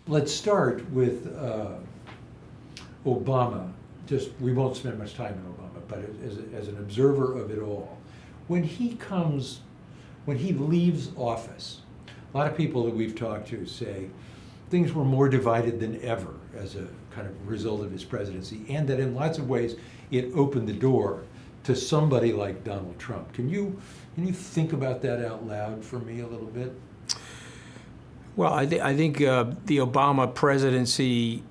Let's start with Obama. We won't spend much time on Obama, but as an observer of it all, when he leaves office, a lot of people that we've talked to say things were more divided than ever as a kind of result of his presidency, and that in lots of ways it opened the door to somebody like Donald Trump. Can you think about that out loud for me a little bit? Well, I think the Obama presidency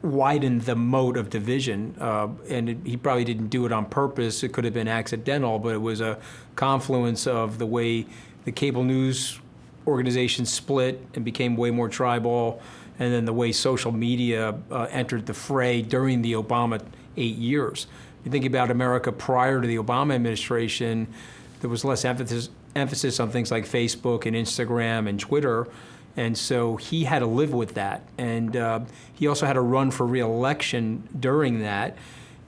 widened the moat of division, and he probably didn't do it on purpose. It could have been accidental, but it was a confluence of the way the cable news organization split and became way more tribal, and then the way social media entered the fray during the Obama 8 years. You think about America prior to the Obama administration, there was less emphasis on things like Facebook and Instagram and Twitter, and so he had to live with that. And he also had to run for re-election during that.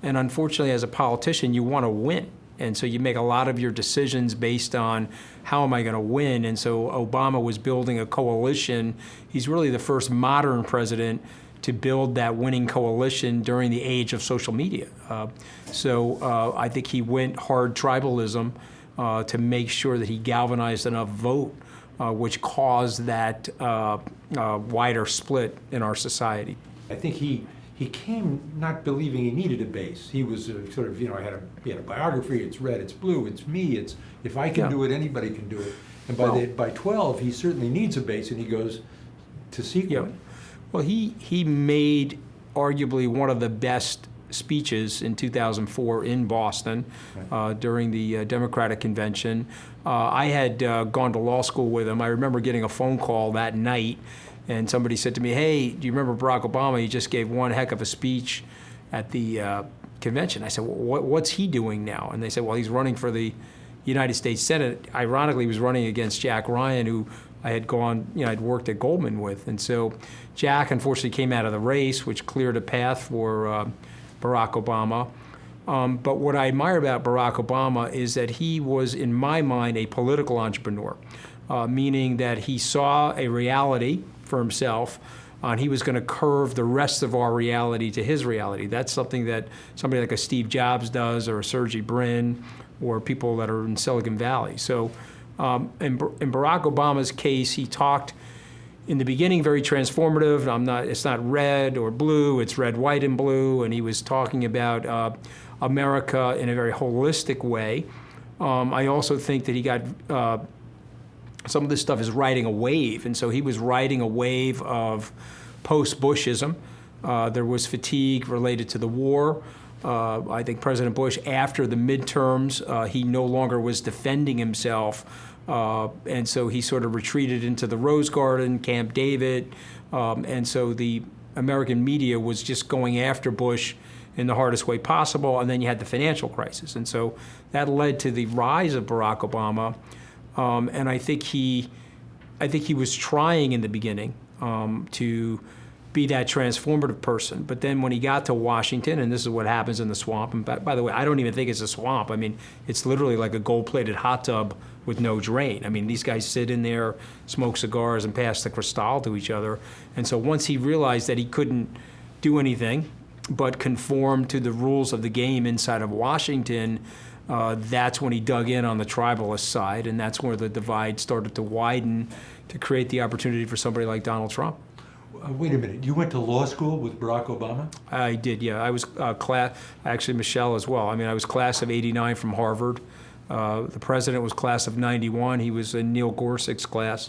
And unfortunately, as a politician, you want to win. And so you make a lot of your decisions based on how am I going to win. And so Obama was building a coalition. He's really the first modern president to build that winning coalition during the age of social media. So I think he went hard tribalism to make sure that he galvanized enough vote, which caused that wider split in our society. I think he came not believing he needed a base. He was sort of, he had a biography, it's red, it's blue, it's me, it's if I can do it, anybody can do it. And by 12, he certainly needs a base, and he goes to seek one. Well, he made arguably one of the best speeches in 2004 in Boston during the Democratic convention. I had gone to law school with him. I remember getting a phone call that night, and somebody said to me, "Hey, do you remember Barack Obama? He just gave one heck of a speech at the convention." I said, well, what's he doing now? And they said, well, he's running for the United States Senate. Ironically, he was running against Jack Ryan, who I had I'd worked at Goldman with. And so Jack, unfortunately, came out of the race, which cleared a path for Barack Obama. But what I admire about Barack Obama is that he was, in my mind, a political entrepreneur, meaning that he saw a reality for himself, and he was going to curve the rest of our reality to his reality. That's something that somebody like a Steve Jobs does, or a Sergey Brin, or people that are in Silicon Valley. So in Barack Obama's case, he talked in the beginning very transformative. It's not red or blue, it's red, white, and blue. And he was talking about America in a very holistic way. I also think that he got some of this stuff is riding a wave, and so he was riding a wave of post-Bushism. There was fatigue related to the war. I think President Bush, after the midterms, he no longer was defending himself, and so he sort of retreated into the Rose Garden, Camp David, and so the American media was just going after Bush in the hardest way possible, and then you had the financial crisis. And so that led to the rise of Barack Obama. And I think he was trying in the beginning to be that transformative person. But then when he got to Washington, and this is what happens in the swamp, and by the way, I don't even think it's a swamp. I mean, it's literally like a gold-plated hot tub with no drain. I mean, these guys sit in there, smoke cigars, and pass the Cristal to each other. And so once he realized that he couldn't do anything but conform to the rules of the game inside of Washington, that's when he dug in on the tribalist side, and that's where the divide started to widen to create the opportunity for somebody like Donald Trump. Wait a minute, you went to law school with Barack Obama? I did, yeah. I was actually Michelle as well. I mean, I was class of '89 from Harvard. The president was class of '91. He was in Neil Gorsuch's class.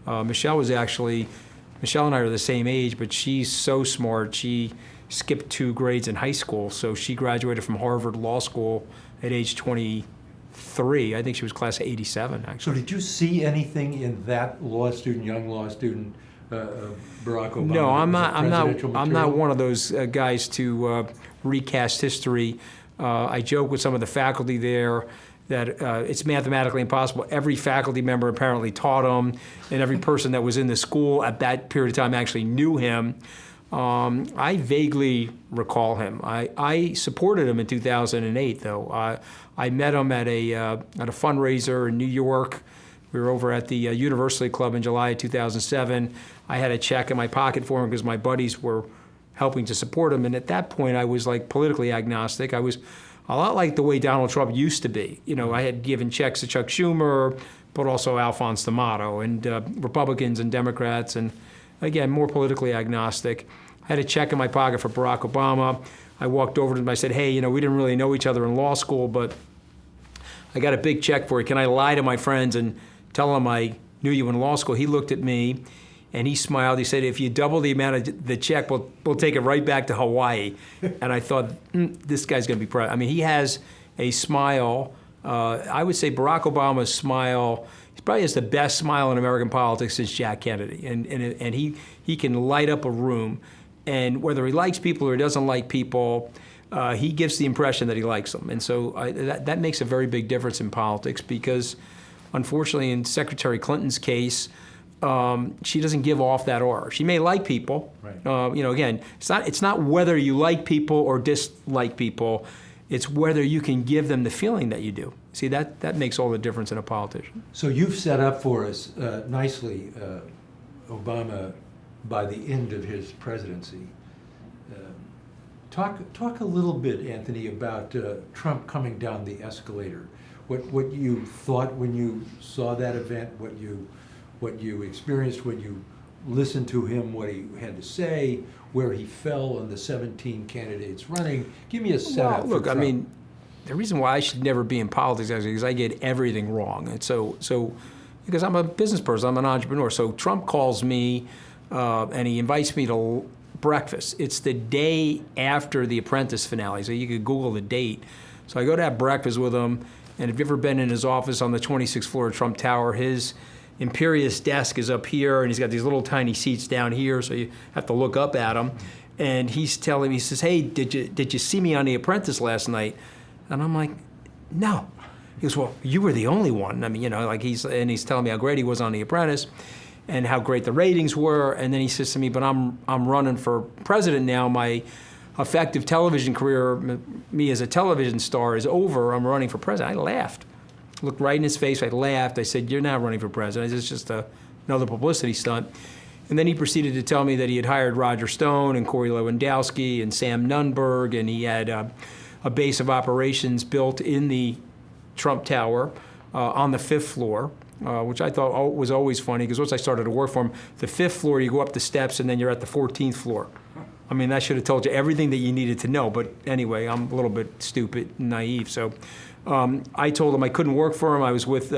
Michelle and I are the same age, but she's so smart. She skipped 2 grades in high school, so she graduated from Harvard Law School at age 23. I think she was class of '87, actually. So did you see anything in that young law student, Barack Obama? No, I'm not one of those guys to recast history. I joke with some of the faculty there that it's mathematically impossible. Every faculty member apparently taught him, and every person that was in the school at that period of time actually knew him. I vaguely recall him. I supported him in 2008, though. I met him at a fundraiser in New York We were over at the University Club in July of 2007. I had a check in my pocket for him because my buddies were helping to support him. And at that point, I was like politically agnostic. I was a lot like the way Donald Trump used to be. You know, I had given checks to Chuck Schumer, but also Alphonse D'Amato, and Republicans and Democrats, and again, more politically agnostic. I had a check in my pocket for Barack Obama. I walked over to him, I said, hey, you know, we didn't really know each other in law school, but I got a big check for you. Can I lie to my friends and tell them I knew you in law school? He looked at me and he smiled. He said, if you double the amount of the check, we'll take it right back to Hawaii. And I thought, this guy's going to be proud. I mean, he has a smile. I would say Barack Obama's smile, he probably has the best smile in American politics since Jack Kennedy. And he can light up a room. And whether he likes people or he doesn't like people, he gives the impression that he likes them. And so that makes a very big difference in politics because, unfortunately, in Secretary Clinton's case, she doesn't give off that aura. She may like people. Right. You know, again, it's not whether you like people or dislike people. It's whether you can give them the feeling that you do. See, that makes all the difference in a politician. So you've set up for us nicely Obama by the end of his presidency. Talk a little bit, Anthony, about Trump coming down the escalator. What you thought when you saw that event, what you experienced when you listened to him, what he had to say, where he fell on the 17 candidates running. Give me a setup. Well, look, for Trump. I mean, the reason why I should never be in politics is because I get everything wrong. And so because I'm a business person, I'm an entrepreneur. So Trump calls me and he invites me to breakfast. It's the day after The Apprentice finale, so you could Google the date. So I go to have breakfast with him, and if you've ever been in his office on the 26th floor of Trump Tower, his imperious desk is up here, and he's got these little tiny seats down here, so you have to look up at him. And he's telling me, he says, hey, did you see me on The Apprentice last night? And I'm like, no. He goes, well, you were the only one. I mean, you know, like he's telling me how great he was on The Apprentice and how great the ratings were. And then he says to me, but I'm running for president now. My effective television career, me as a television star, is over. I'm running for president. I laughed. Looked right in his face. I laughed. I said, you're not running for president. It's just another publicity stunt. And then he proceeded to tell me that he had hired Roger Stone and Corey Lewandowski and Sam Nunberg, and he had a base of operations built in the Trump Tower on the 5th floor, which I thought was always funny because once I started to work for him, the 5th floor, you go up the steps and then you're at the 14th floor. I mean, that should have told you everything that you needed to know. But anyway, I'm a little bit stupid and naive. So I told him I couldn't work for him. I was with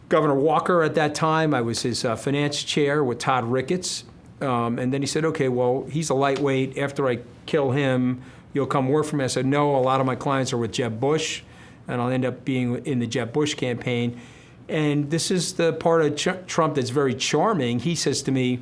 Governor Walker at that time. I was his finance chair with Todd Ricketts. And then he said, okay, well, he's a lightweight. After I kill him, you'll come work for me. I said, no, a lot of my clients are with Jeb Bush, and I'll end up being in the Jeb Bush campaign. And this is the part of Trump that's very charming. He says to me,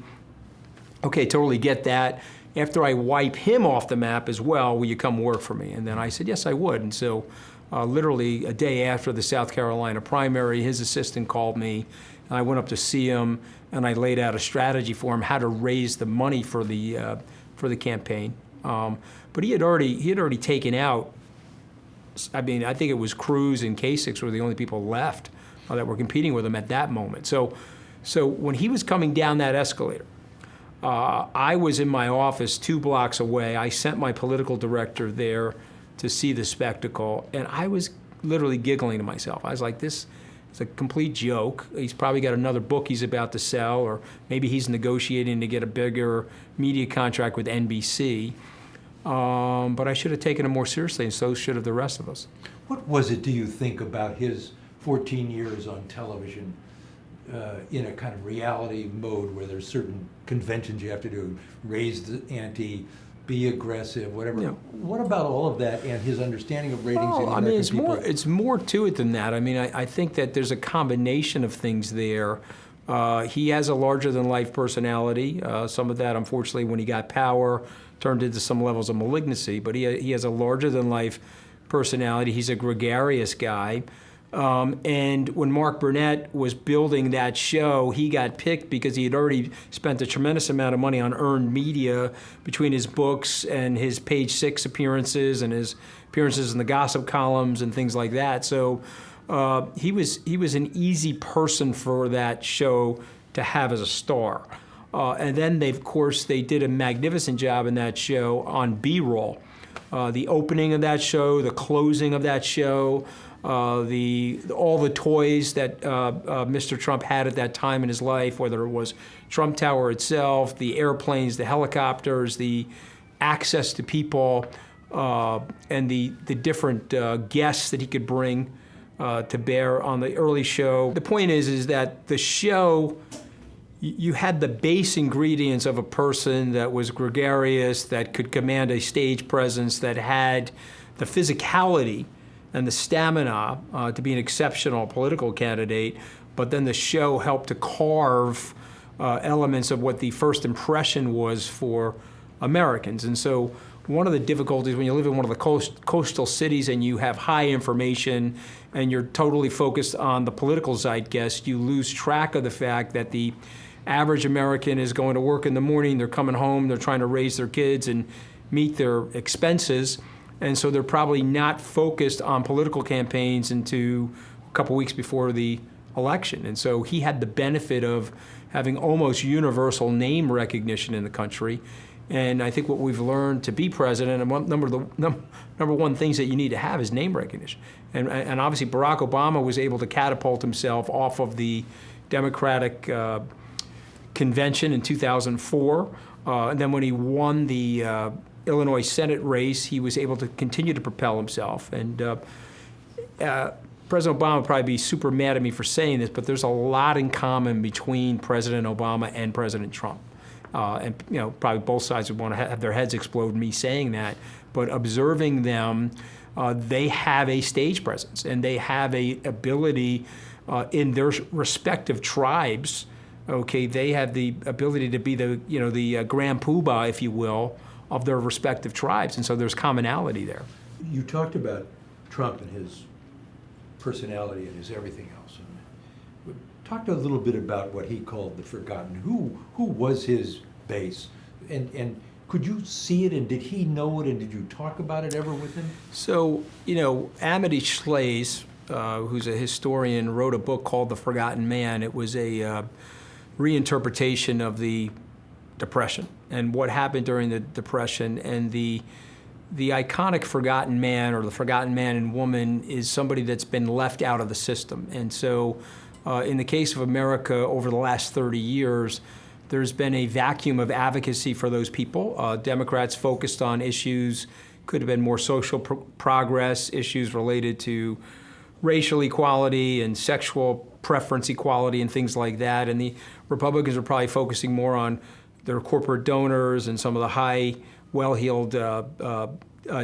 okay, totally get that. After I wipe him off the map as well, will you come work for me? And then I said, yes, I would. And so literally a day after the South Carolina primary, his assistant called me, and I went up to see him, and I laid out a strategy for him how to raise the money for the campaign. But he had already taken out, I mean, I think it was Cruz and Kasich were the only people left that were competing with him at that moment. So when he was coming down that escalator, I was in my office 2 blocks away. I sent my political director there to see the spectacle, and I was literally giggling to myself. I was like, this is a complete joke. He's probably got another book he's about to sell, or maybe he's negotiating to get a bigger media contract with NBC. But I should have taken him more seriously, and so should have the rest of us. What was it, do you think, about his 14 years on television in a kind of reality mode where there's certain conventions you have to do, raise the ante, be aggressive, whatever. Yeah. What about all of that and his understanding of ratings in the American people? It's more to it than that. I mean, I think that there's a combination of things there. He has a larger-than-life personality. Some of that, unfortunately, when he got power, turned into some levels of malignancy. But he has a larger-than-life personality. He's a gregarious guy. And when Mark Burnett was building that show, he got picked because he had already spent a tremendous amount of money on earned media between his books and his Page 6 appearances and his appearances in the gossip columns and things like that. So he was an easy person for that show to have as a star. And then of course, they did a magnificent job in that show on B-roll. The opening of that show, the closing of that show, all the toys that Mr. Trump had at that time in his life, whether it was Trump Tower itself, the airplanes, the helicopters, the access to people, and the different guests that he could bring to bear on the early show. The point is that the show, you had the base ingredients of a person that was gregarious, that could command a stage presence, that had the physicality and the stamina to be an exceptional political candidate, but then the show helped to carve elements of what the first impression was for Americans. And so one of the difficulties when you live in one of the coastal cities and you have high information and you're totally focused on the political zeitgeist, you lose track of the fact that the average American is going to work in the morning, they're coming home, they're trying to raise their kids and meet their expenses, and so they're probably not focused on political campaigns until a couple weeks before the election. And so he had the benefit of having almost universal name recognition in the country. And I think what we've learned to be president, and number one things that you need to have is name recognition. And obviously Barack Obama was able to catapult himself off of the Democratic convention in 2004. And then when he won the Illinois Senate race, he was able to continue to propel himself. And President Obama would probably be super mad at me for saying this, but there's a lot in common between President Obama and President Trump. And probably both sides would want to have their heads explode me saying that. But observing them, they have a stage presence and they have a ability in their respective tribes. Okay, they have the ability to be the grand poobah, if you will, of their respective tribes, and so there's commonality there. You talked about Trump and his personality and his everything else. And talked a little bit about what he called the forgotten. Who was his base, and could you see it, and did he know it, and did you talk about it ever with him? So, Amity Shlaes, who's a historian, wrote a book called The Forgotten Man. It was a reinterpretation of the Depression and what happened during the Depression, and the iconic forgotten man or the forgotten man and woman is somebody that's been left out of the system. And so in the case of America over the last 30 years, there's been a vacuum of advocacy for those people. Democrats focused on issues, could have been more social progress, issues related to racial equality and sexual preference equality and things like that. And the Republicans are probably focusing more on their corporate donors and some of the high, well-heeled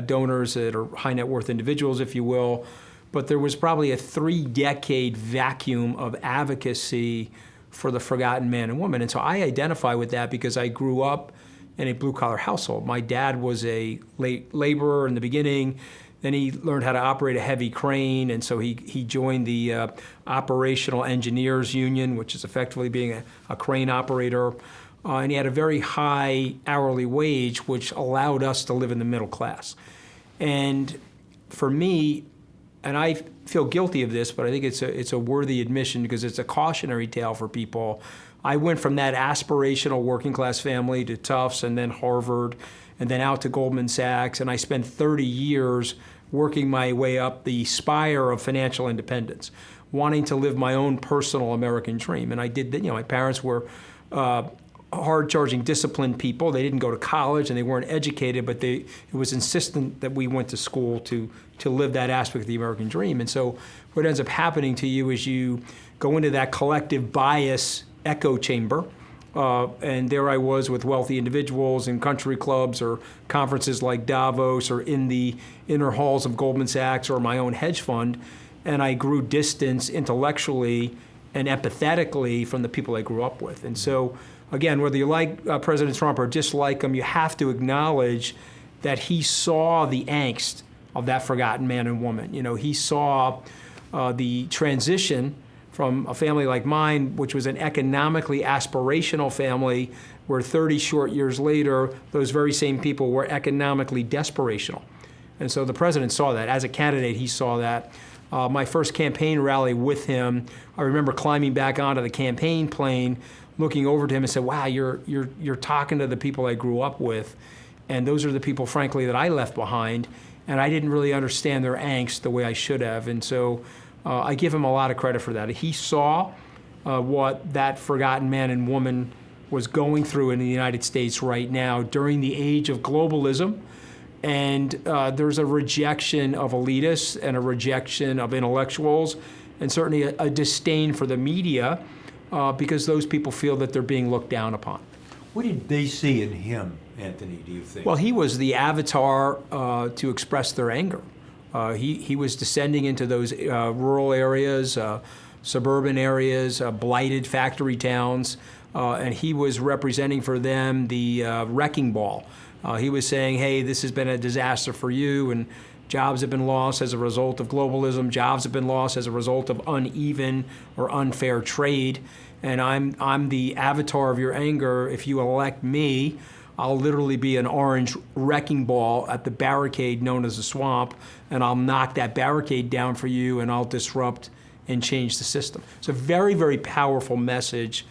donors that are high net worth individuals, if you will. But there was probably a 3-decade vacuum of advocacy for the forgotten man and woman. And so I identify with that because I grew up in a blue-collar household. My dad was a laborer in the beginning. Then he learned how to operate a heavy crane, and so he joined the Operational Engineers Union, which is effectively being a crane operator. And he had a very high hourly wage, which allowed us to live in the middle class. And for me, and I feel guilty of this, but I think it's a worthy admission because it's a cautionary tale for people. I went from that aspirational working class family to Tufts and then Harvard and then out to Goldman Sachs, and I spent 30 years working my way up the spire of financial independence, wanting to live my own personal American dream. And I did that. My parents were hard-charging, disciplined people. They didn't go to college and they weren't educated, but it was insistent that we went to school to live that aspect of the American dream. And so what ends up happening to you is you go into that collective bias echo chamber, and there I was with wealthy individuals in country clubs or conferences like Davos or in the inner halls of Goldman Sachs or my own hedge fund, and I grew distance intellectually and empathetically from the people I grew up with. And so again, whether you like President Trump or dislike him, you have to acknowledge that he saw the angst of that forgotten man and woman. He saw the transition from a family like mine, which was an economically aspirational family, where 30 short years later, those very same people were economically desperational. And so the president saw that. As a candidate, he saw that. My first campaign rally with him, I remember climbing back onto the campaign plane, looking over to him and said, wow, you're talking to the people I grew up with. And those are the people, frankly, that I left behind. And I didn't really understand their angst the way I should have. And so I give him a lot of credit for that. He saw what that forgotten man and woman was going through in the United States right now during the age of globalism. And there's a rejection of elitists and a rejection of intellectuals, and certainly a disdain for the media because those people feel that they're being looked down upon. What did they see in him, Anthony, do you think? Well, he was the avatar to express their anger. He was descending into those rural areas, suburban areas, blighted factory towns, and he was representing for them the wrecking ball. He was saying, hey, this has been a disaster for you, and jobs have been lost as a result of globalism. Jobs have been lost as a result of uneven or unfair trade. And I'm the avatar of your anger. If you elect me, I'll literally be an orange wrecking ball at the barricade known as the swamp, and I'll knock that barricade down for you, and I'll disrupt and change the system. It's a very, very powerful message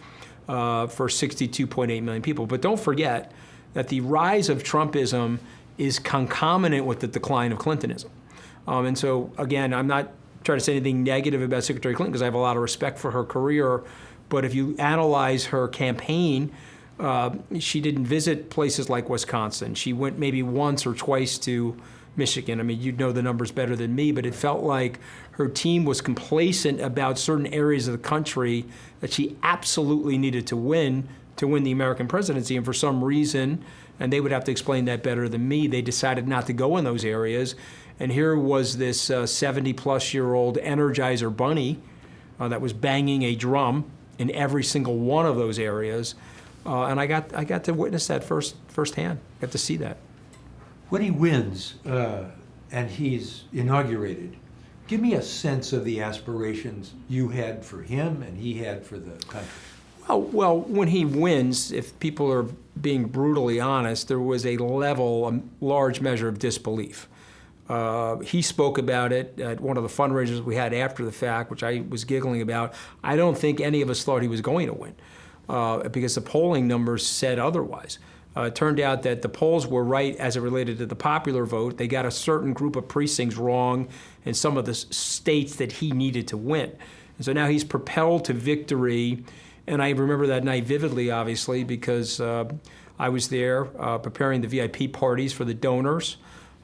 for 62.8 million people. But don't forget that the rise of Trumpism is concomitant with the decline of Clintonism. And so, again, I'm not trying to say anything negative about Secretary Clinton because I have a lot of respect for her career. But if you analyze her campaign, she didn't visit places like Wisconsin. She went maybe once or twice to Michigan. I mean, you'd know the numbers better than me, but it felt like her team was complacent about certain areas of the country that she absolutely needed to win the American presidency. And for some reason, and they would have to explain that better than me, they decided not to go in those areas. And here was this 70-plus-year-old Energizer bunny that was banging a drum in every single one of those areas. And I got to witness that firsthand. I got to see that. When he wins and he's inaugurated, give me a sense of the aspirations you had for him and he had for the country. Well, when he wins, if people are being brutally honest, there was a large measure of disbelief. He spoke about it at one of the fundraisers we had after the fact, which I was giggling about. I don't think any of us thought he was going to win because the polling numbers said otherwise. It turned out that the polls were right as it related to the popular vote. They got a certain group of precincts wrong in some of the states that he needed to win. And so now he's propelled to victory. And I remember that night vividly, obviously, because I was there preparing the VIP parties for the donors.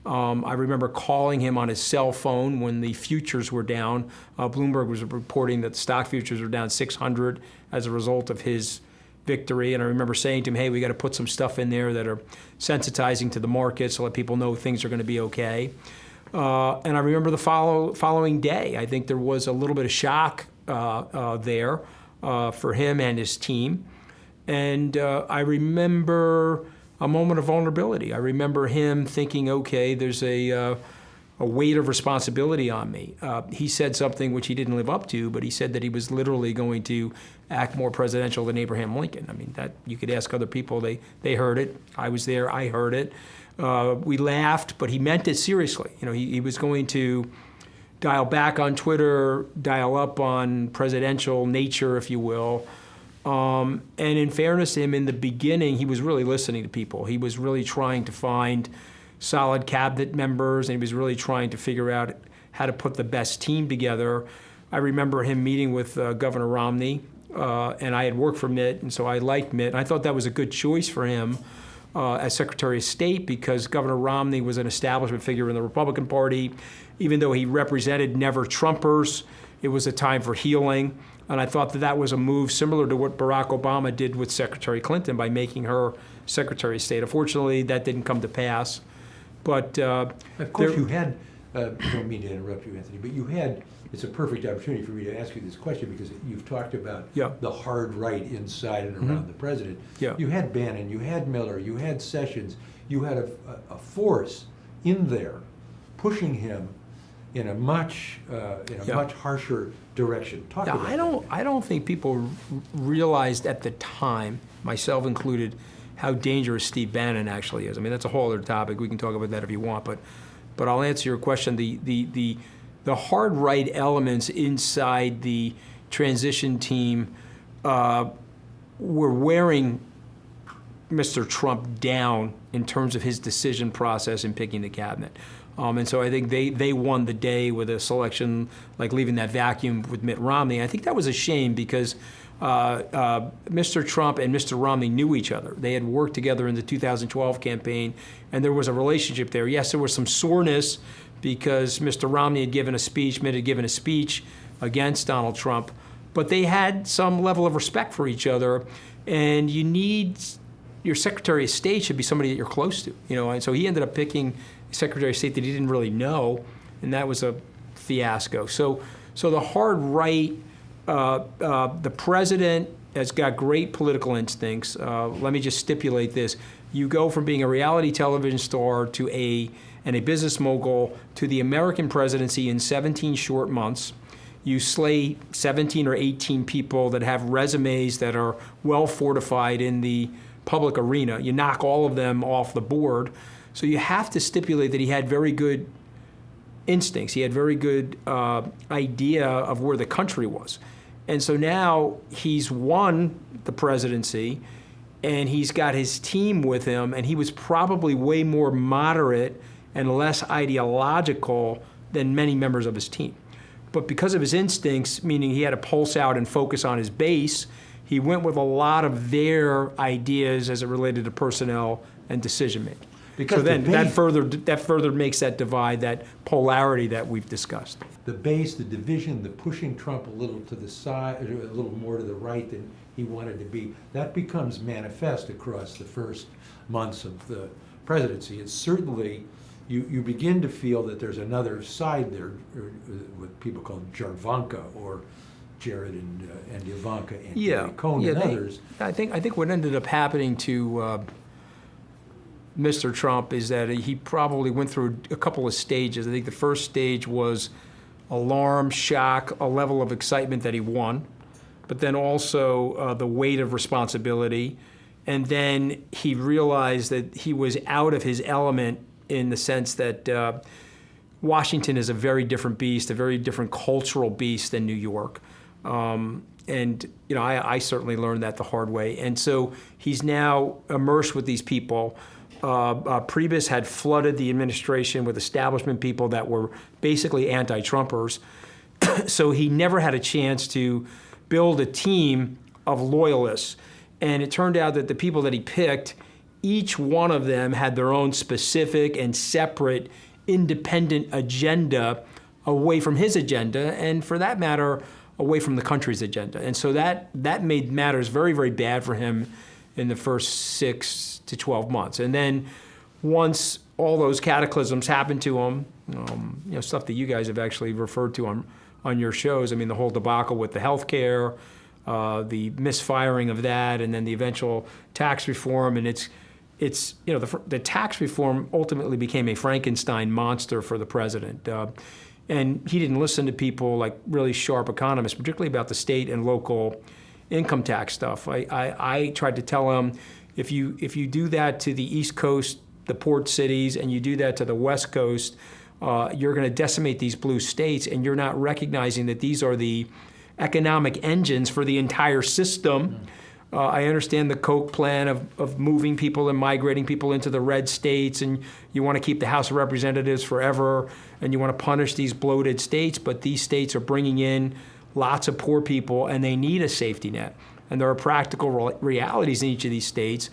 I remember calling him on his cell phone when the futures were down. Bloomberg was reporting that the stock futures were down 600 as a result of his victory. And I remember saying to him, hey, we got to put some stuff in there that are sensitizing to the market so let people know things are going to be okay. And I remember the following day, I think there was a little bit of shock there for him and his team. And I remember a moment of vulnerability. I remember him thinking, okay, there's a weight of responsibility on me. He said something which he didn't live up to, but he said that he was literally going to act more presidential than Abraham Lincoln. I mean, that you could ask other people. They heard it. I was there. I heard it. We laughed, but he meant it seriously. You know, he was going to dial back on Twitter, dial up on presidential nature, if you will. And in fairness to him, in the beginning, he was really listening to people. He was really trying to find solid cabinet members, and he was really trying to figure out how to put the best team together. I remember him meeting with Governor Romney, and I had worked for Mitt, and so I liked Mitt. And I thought that was a good choice for him as Secretary of State because Governor Romney was an establishment figure in the Republican Party. Even though he represented never-Trumpers, it was a time for healing. And I thought that was a move similar to what Barack Obama did with Secretary Clinton by making her Secretary of State. Unfortunately, that didn't come to pass. But of course, you had, I don't mean to interrupt you, Anthony, but you had, it's a perfect opportunity for me to ask you this question because you've talked about the hard right inside and around the president. Yeah. You had Bannon, you had Miller, you had Sessions, you had a force in there pushing him in a much harsher direction. Talk about that. I don't think people realized at the time, myself included, how dangerous Steve Bannon actually is. I mean, that's a whole other topic. We can talk about that if you want, but I'll answer your question. The the hard right elements inside the transition team were wearing Mr. Trump down in terms of his decision process in picking the cabinet. And so I think they won the day with a selection like leaving that vacuum with Mitt Romney. I think that was a shame because Mr. Trump and Mr. Romney knew each other. They had worked together in the 2012 campaign, and there was a relationship there. Yes, there was some soreness because Mr. Romney had given a speech, Mitt had given a speech against Donald Trump, but they had some level of respect for each other, and you need your Secretary of State should be somebody that you're close to, and so he ended up picking a Secretary of State that he didn't really know, and that was a fiasco. So the hard right, the president has got great political instincts. Let me just stipulate this. You go from being a reality television star and a business mogul to the American presidency in 17 short months. You slay 17 or 18 people that have resumes that are well fortified in the public arena. You knock all of them off the board. So you have to stipulate that he had very good instincts. He had very good idea of where the country was. And so now he's won the presidency, and he's got his team with him, and he was probably way more moderate and less ideological than many members of his team. But because of his instincts, meaning he had to pulse out and focus on his base, he went with a lot of their ideas as it related to personnel and decision making. Because so then that further makes that divide, that polarity that we've discussed. The base, the division, the pushing Trump a little to the side, a little more to the right than he wanted to be, that becomes manifest across the first months of the presidency. It's certainly, you begin to feel that there's another side there, what people call Jarvanka, or Jared and Ivanka and Cohn and others. I think what ended up happening to Mr. Trump is that he probably went through a couple of stages. I think the first stage was alarm, shock, a level of excitement that he won, but then also the weight of responsibility. And then he realized that he was out of his element in the sense that Washington is a very different beast, a very different cultural beast than New York. And I certainly learned that the hard way. And so he's now immersed with these people. Priebus had flooded the administration with establishment people that were basically anti-Trumpers. So he never had a chance to build a team of loyalists. And it turned out that the people that he picked, each one of them had their own specific and separate independent agenda away from his agenda, and for that matter, away from the country's agenda. And so that made matters very, very bad for him in the first 6 to 12 months. And then once all those cataclysms happened to him, stuff that you guys have actually referred to on your shows, I mean, the whole debacle with the health care, the misfiring of that, and then the eventual tax reform, and the tax reform ultimately became a Frankenstein monster for the president. And he didn't listen to people like really sharp economists, particularly about the state and local income tax stuff. I tried to tell him, if you do that to the East Coast, the port cities, and you do that to the West Coast, you're going to decimate these blue states, and you're not recognizing that these are the economic engines for the entire system. I understand the Koch plan of moving people and migrating people into the red states, and you want to keep the House of Representatives forever, and you want to punish these bloated states, but these states are bringing in lots of poor people, and they need a safety net. And there are practical realities in each of these states,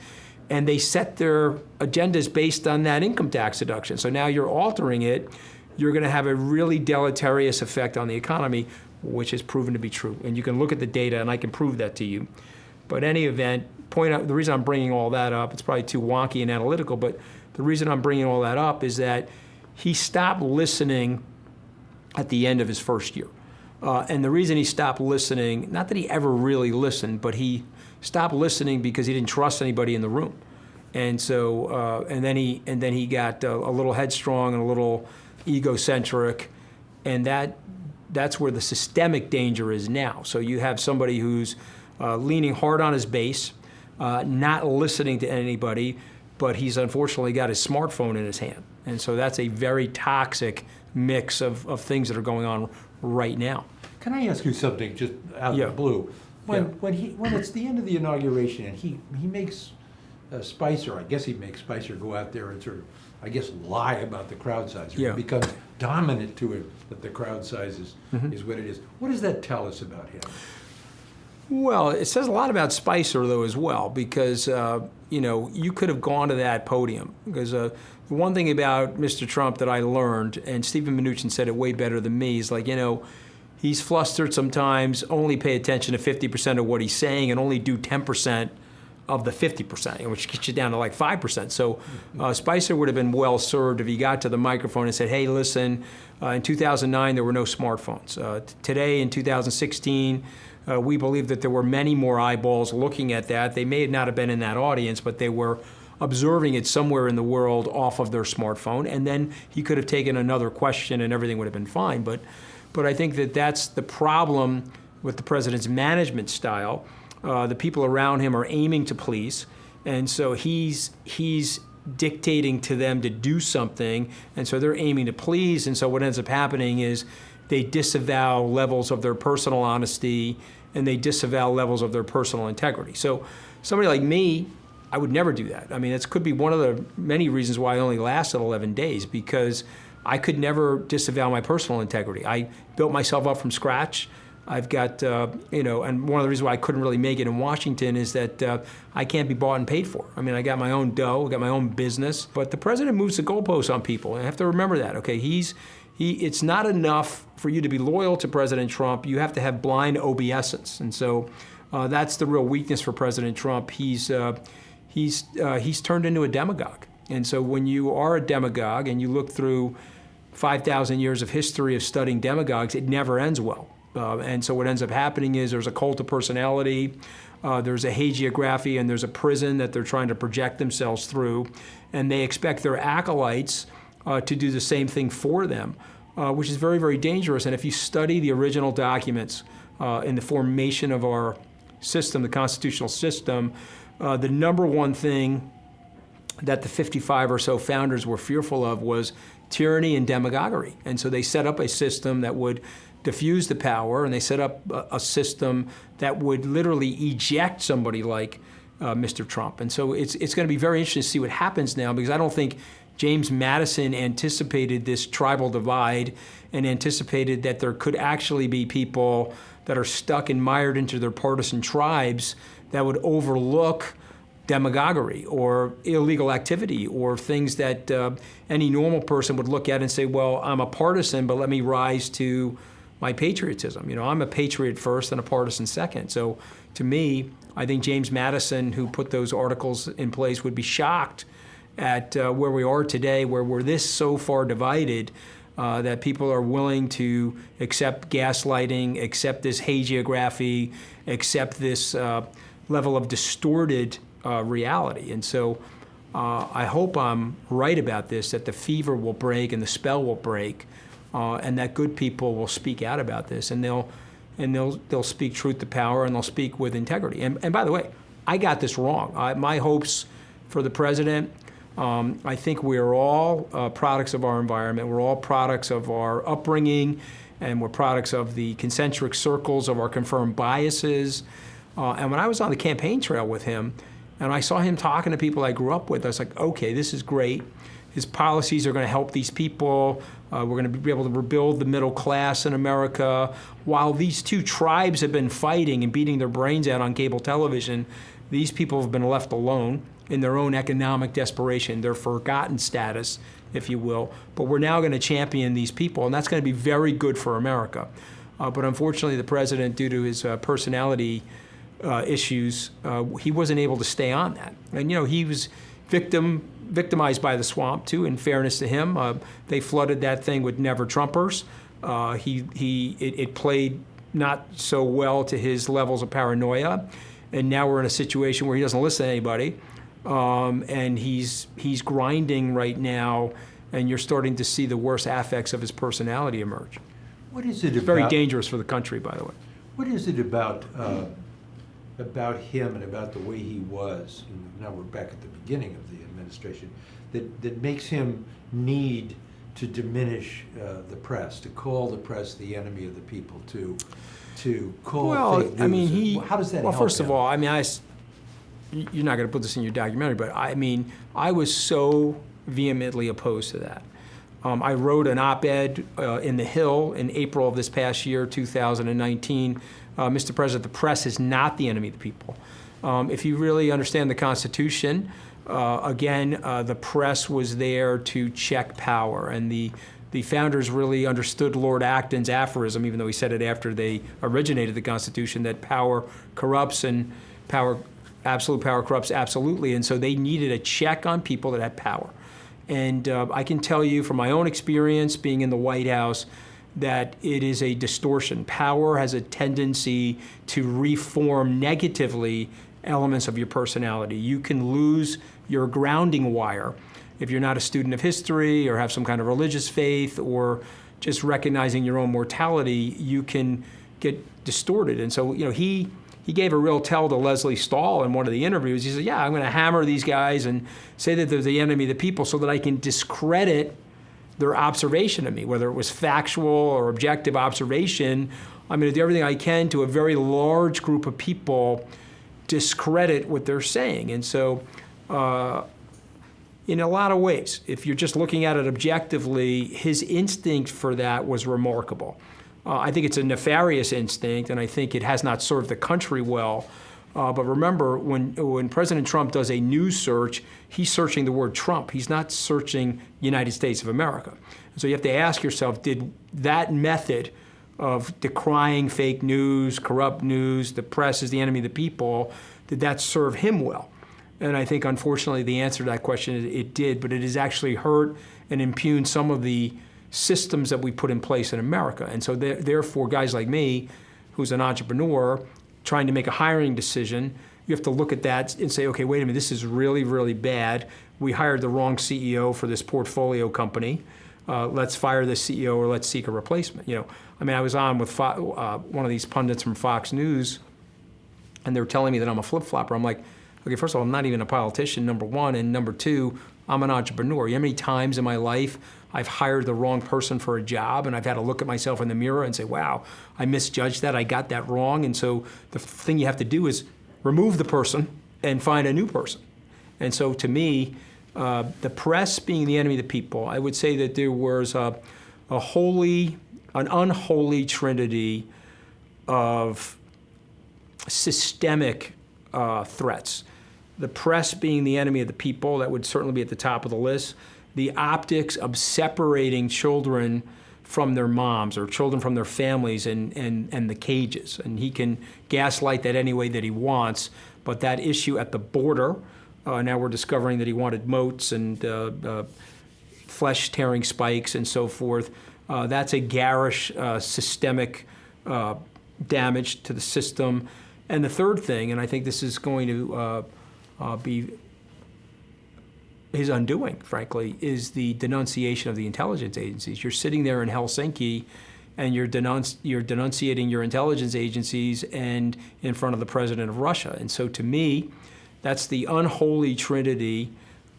and they set their agendas based on that income tax deduction. So now you're altering it. You're going to have a really deleterious effect on the economy, which has proven to be true. And you can look at the data, and I can prove that to you. But in any event, the reason I'm bringing all that up, it's probably too wonky and analytical, but the reason I'm bringing all that up is that he stopped listening at the end of his first year. And the reason he stopped listening, not that he ever really listened, but he stopped listening because he didn't trust anybody in the room. And so, and then he got a little headstrong and a little egocentric, and that's where the systemic danger is now. So you have somebody who's leaning hard on his base, not listening to anybody, but he's unfortunately got his smartphone in his hand. And so that's a very toxic mix of things that are going on right now. Can I ask you something just out of the blue? When it's the end of the inauguration and he makes Spicer, I guess he makes Spicer go out there and sort of, I guess, lie about the crowd size. It becomes dominant to him that the crowd size is what it is. What does that tell us about him? Well, it says a lot about Spicer, though, as well, because, you could have gone to that podium. Because the one thing about Mr. Trump that I learned, and Stephen Mnuchin said it way better than me, is like, he's flustered sometimes, only pay attention to 50% of what he's saying and only do 10% of the 50%, which gets you down to like 5%. So Spicer would have been well served if he got to the microphone and said, hey, listen, in 2009, there were no smartphones. Today, in 2016, we believe that there were many more eyeballs looking at that. They may not have been in that audience, but they were observing it somewhere in the world off of their smartphone. And then he could have taken another question and everything would have been fine. But I think that that's the problem with the president's management style. The people around him are aiming to please, and so he's dictating to them to do something, and so they're aiming to please, and so what ends up happening is they disavow levels of their personal honesty, and they disavow levels of their personal integrity. So somebody like me, I would never do that. I mean, it could be one of the many reasons why I only lasted 11 days, because I could never disavow my personal integrity. I built myself up from scratch. I've got, and one of the reasons why I couldn't really make it in Washington is that I can't be bought and paid for. I mean, I got my own dough, I got my own business, but the president moves the goalposts on people, and I have to remember that, okay? It's not enough for you to be loyal to President Trump. You have to have blind obeisance, and so that's the real weakness for President Trump. He's turned into a demagogue, and so when you are a demagogue and you look through 5,000 years of history of studying demagogues, it never ends well. And so what ends up happening is there's a cult of personality, there's a hagiography, and there's a prison that they're trying to project themselves through, and they expect their acolytes to do the same thing for them, which is very, very dangerous. And if you study the original documents in the formation of our system, the constitutional system, the number one thing that the 55 or so founders were fearful of was tyranny and demagoguery. And so they set up a system that would diffuse the power, and they set up a system that would literally eject somebody like Mr. Trump. And so it's going to be very interesting to see what happens now, because I don't think James Madison anticipated this tribal divide and anticipated that there could actually be people that are stuck and mired into their partisan tribes that would overlook demagoguery or illegal activity or things that any normal person would look at and say, well, I'm a partisan, but let me rise to my patriotism. I'm a patriot first and a partisan second. So to me, I think James Madison, who put those articles in place, would be shocked at where we are today, where we're this so far divided that people are willing to accept gaslighting, accept this hagiography, accept this level of distorted reality. And so I hope I'm right about this, that the fever will break and the spell will break, and that good people will speak out about this, and they'll speak truth to power, and they'll speak with integrity. And by the way, I got this wrong. My hopes for the president, I think we are all products of our environment. We're all products of our upbringing, and we're products of the concentric circles of our confirmed biases. And when I was on the campaign trail with him, and I saw him talking to people I grew up with, I was like, okay, this is great. His policies are going to help these people. We're going to be able to rebuild the middle class in America. While these two tribes have been fighting and beating their brains out on cable television, these people have been left alone in their own economic desperation, their forgotten status, if you will. But we're now going to champion these people, and that's going to be very good for America. But unfortunately, the president, due to his personality issues, he wasn't able to stay on that. And he was victimized by the swamp too. In fairness to him, they flooded that thing with never Trumpers. It played not so well to his levels of paranoia, and now we're in a situation where he doesn't listen to anybody, and he's grinding right now, and you're starting to see the worst affects of his personality emerge. What is it it's about? Very dangerous for the country, by the way. What is it about about him and about the way he was, and now we're back at the beginning of the administration, that makes him need to diminish the press, to call the press the enemy of the people, to call fake news? I mean, how does that help Well, first him? of all, I mean, you're not going to put this in your documentary, but I mean, I was so vehemently opposed to that. I wrote an op-ed in The Hill in April of this past year, 2019. Mr. President, the press is not the enemy of the people. If you really understand the Constitution, again, the press was there to check power, and the founders really understood Lord Acton's aphorism, even though he said it after they originated the Constitution, that power corrupts and absolute power corrupts absolutely, and so they needed a check on people that had power. And I can tell you from my own experience being in the White House that it is a distortion. Power has a tendency to reform negatively elements of your personality. You can lose your grounding wire if you're not a student of history or have some kind of religious faith or just recognizing your own mortality. You can get distorted. And so, he gave a real tell to Leslie Stahl in one of the interviews. He said, I'm going to hammer these guys and say that they're the enemy of the people so that I can discredit their observation of me, whether it was factual or objective observation. I'm going to do everything I can to a very large group of people discredit what they're saying. And so in a lot of ways, if you're just looking at it objectively, his instinct for that was remarkable. I think it's a nefarious instinct, and I think it has not served the country well. But remember, when President Trump does a news search, he's searching the word Trump. He's not searching United States of America. And so you have to ask yourself, did that method of decrying fake news, corrupt news, the press is the enemy of the people, did that serve him well? And I think, unfortunately, the answer to that question is it did, but it has actually hurt and impugned some of the systems that we put in place in America. And so therefore, guys like me, who's an entrepreneur, trying to make a hiring decision, you have to look at that and say, okay, wait a minute, this is really, really bad. We hired the wrong CEO for this portfolio company. Let's fire the CEO or let's seek a replacement. I was on with one of these pundits from Fox News, and they're telling me that I'm a flip-flopper. I'm like, okay, first of all, I'm not even a politician, number one, and number two, I'm an entrepreneur. You know how many times in my life I've hired the wrong person for a job, and I've had to look at myself in the mirror and say, wow, I misjudged that, I got that wrong. And so the thing you have to do is remove the person and find a new person. And so to me, the press being the enemy of the people, I would say that there was an unholy trinity of systemic threats. The press being the enemy of the people, that would certainly be at the top of the list. The optics of separating children from their moms or children from their families and the cages. And he can gaslight that any way that he wants, but that issue at the border, now we're discovering that he wanted moats and flesh-tearing spikes and so forth. That's a garish systemic damage to the system. And the third thing, and I think this is going to be his undoing, frankly, is the denunciation of the intelligence agencies. You're sitting there in Helsinki and you're denunciating your intelligence agencies and in front of the president of Russia. And so to me, that's the unholy trinity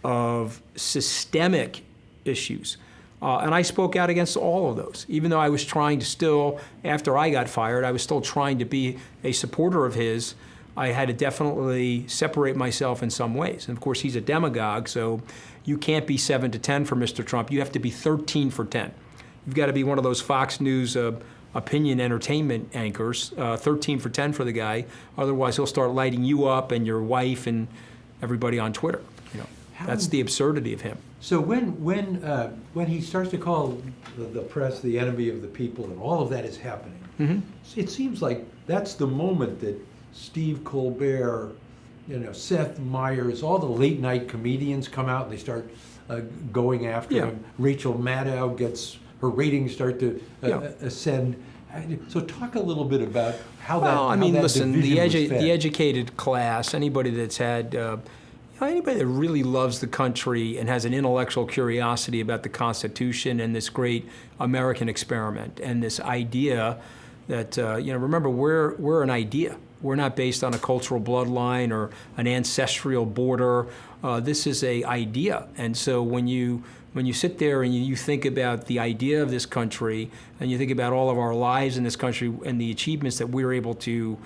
of systemic issues. And I spoke out against all of those, even though I was trying to still, after I got fired, I was still trying to be a supporter of his. I had to definitely separate myself in some ways. And of course, he's a demagogue, so you can't be 7 to 10 for Mr. Trump. You have to be 13 for 10. You've got to be one of those Fox News opinion entertainment anchors, 13 for 10 for the guy. Otherwise, he'll start lighting you up and your wife and everybody on Twitter. That's the absurdity of him. So when he starts to call the press the enemy of the people and all of that is happening, it seems like that's the moment that Steve Colbert, Seth Meyers, all the late night comedians come out and they start going after him. Rachel Maddow gets her ratings start to ascend. So talk a little bit about how that. Listen, the was fed. educated class, anybody that's had. Anybody that really loves the country and has an intellectual curiosity about the Constitution and this great American experiment and this idea that remember, we're an idea. We're not based on a cultural bloodline or an ancestral border. This is an idea. And so when you sit there and you think about the idea of this country, and you think about all of our lives in this country and the achievements that we're able to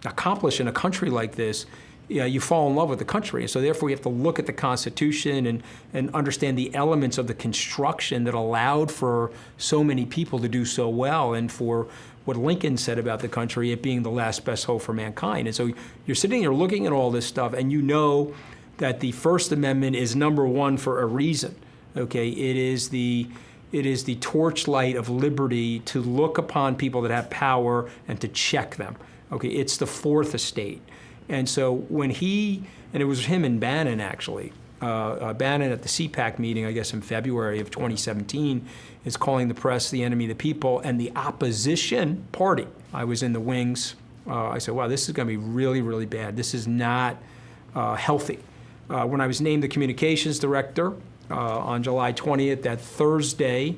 accomplish in a country like this, you fall in love with the country. And so therefore you have to look at the Constitution and understand the elements of the construction that allowed for so many people to do so well, and for what Lincoln said about the country, it being the last best hope for mankind. And so you're sitting there looking at all this stuff, and you know that the First Amendment is number one for a reason. Okay, it is the torchlight of liberty to look upon people that have power and to check them. Okay, it's the fourth estate. And so when and it was him and Bannon actually, Bannon at the CPAC meeting, I guess in February of 2017, is calling the press the enemy of the people, and the opposition party. I was in the wings. I said, wow, this is going to be really, really bad. This is not healthy. When I was named the communications director on July 20th, that Thursday,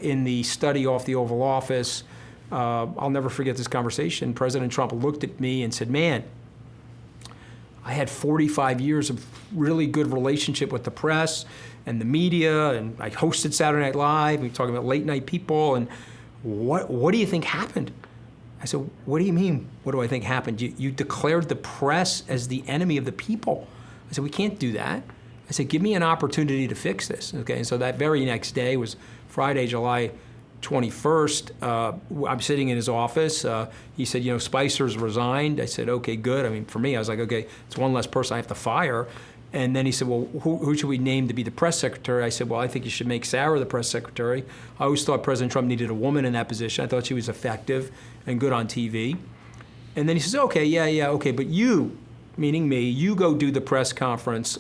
in the study off the Oval Office, I'll never forget this conversation. President Trump looked at me and said, man, I had 45 years of really good relationship with the press and the media, and I hosted Saturday Night Live. We were talking about late night people, and what do you think happened? I said, what do you mean, what do I think happened? You declared the press as the enemy of the people. I said, we can't do that. I said, give me an opportunity to fix this. Okay, and so that very next day was Friday, July 21st, I'm sitting in his office. He said, Spicer's resigned. I said, okay, good. I mean, for me, I was like, okay, it's one less person I have to fire. And then he said, well, who should we name to be the press secretary? I said, well, I think you should make Sarah the press secretary. I always thought President Trump needed a woman in that position. I thought she was effective and good on TV. And then he says, okay, yeah, okay, but you, meaning me, you go do the press conference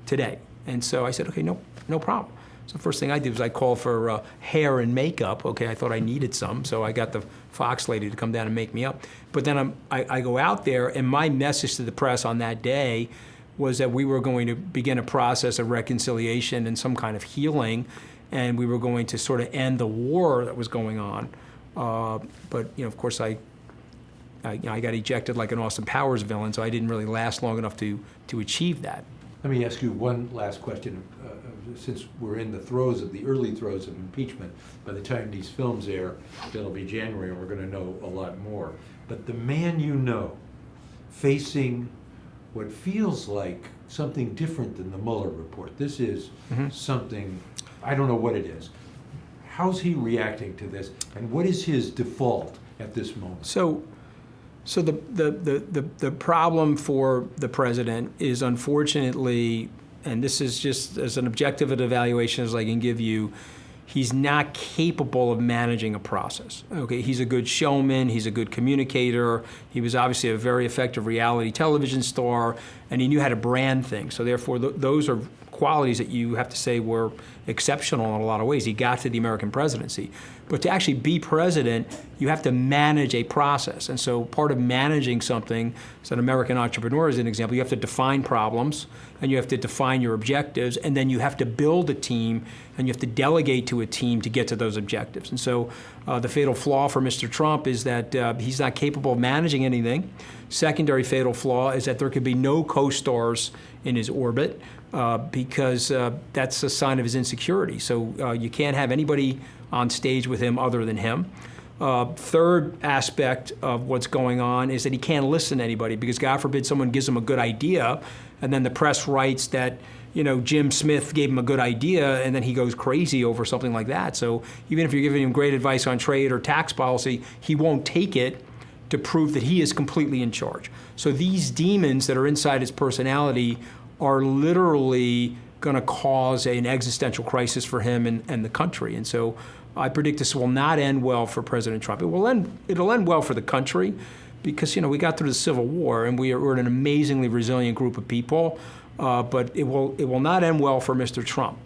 today. And so I said, okay, no problem. So the first thing I did was I called for hair and makeup. Okay, I thought I needed some, so I got the Fox lady to come down and make me up. But then I go out there, and my message to the press on that day was that we were going to begin a process of reconciliation and some kind of healing, and we were going to sort of end the war that was going on. But of course, I got ejected like an Austin Powers villain, so I didn't really last long enough to achieve that. Let me ask you one last question. Since we're in the early throes of impeachment, by the time these films air, it'll be January, and we're going to know a lot more. But the man facing what feels like something different than the Mueller report. This is something, I don't know what it is. How's he reacting to this, and what is his default at this moment? So the problem for the president is, unfortunately, and this is just as an objective evaluation as I can give you, he's not capable of managing a process. Okay, he's a good showman, he's a good communicator, he was obviously a very effective reality television star, and he knew how to brand things. So therefore, those are qualities that you have to say were exceptional in a lot of ways. He got to the American presidency. But to actually be president, you have to manage a process. And so part of managing something, as an American entrepreneur as an example, you have to define problems, and you have to define your objectives, and then you have to build a team, and you have to delegate to a team to get to those objectives. And so the fatal flaw for Mr. Trump is that he's not capable of managing anything. Secondary fatal flaw is that there could be no co-stars in his orbit, because that's a sign of his insecurity. So you can't have anybody on stage with him other than him. Third aspect of what's going on is that he can't listen to anybody, because God forbid someone gives him a good idea, and then the press writes that Jim Smith gave him a good idea, and then he goes crazy over something like that. So even if you're giving him great advice on trade or tax policy, he won't take it to prove that he is completely in charge. So these demons that are inside his personality are literally going to cause an existential crisis for him and the country. And so I predict this will not end well for President Trump. It'll end well for the country, because we got through the Civil War, and we're an amazingly resilient group of people. But it will not end well for Mr. Trump.